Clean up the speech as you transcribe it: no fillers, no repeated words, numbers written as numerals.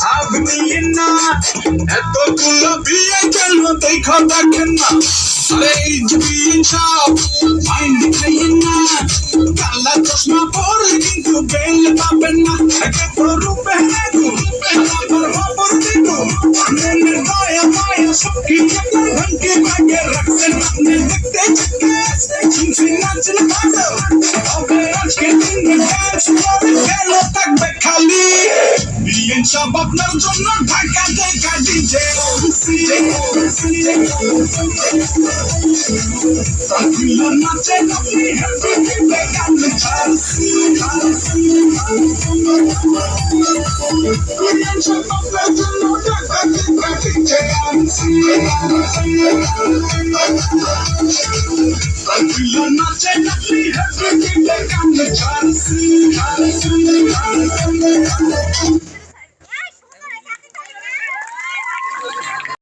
আপনি না এতগুলো বিয়ে কেন দেখা দেখেন না এই বিয়ে সব মাইন্ড খাইয়েন না কালা চশমা পরে কিন্তু বেল পাবেন না একে রূপে দয়া মায়া সব কিছু ঘন্টি বাগে রাখছেন আপনি দেখতে শুনছি নাচেন ভালো আজকে দিন গেল থাকবে খালি বিয়ে সব আপনার জন্য ঢাকা দেখা ডিজে নাচে আপনি হ্যাপি গান ছাড়ছি বিয়ে সব আপনার জন্য ঢাকা দেখা ডিজে নাচে আপনি হ্যাপি গান ছাড়ছি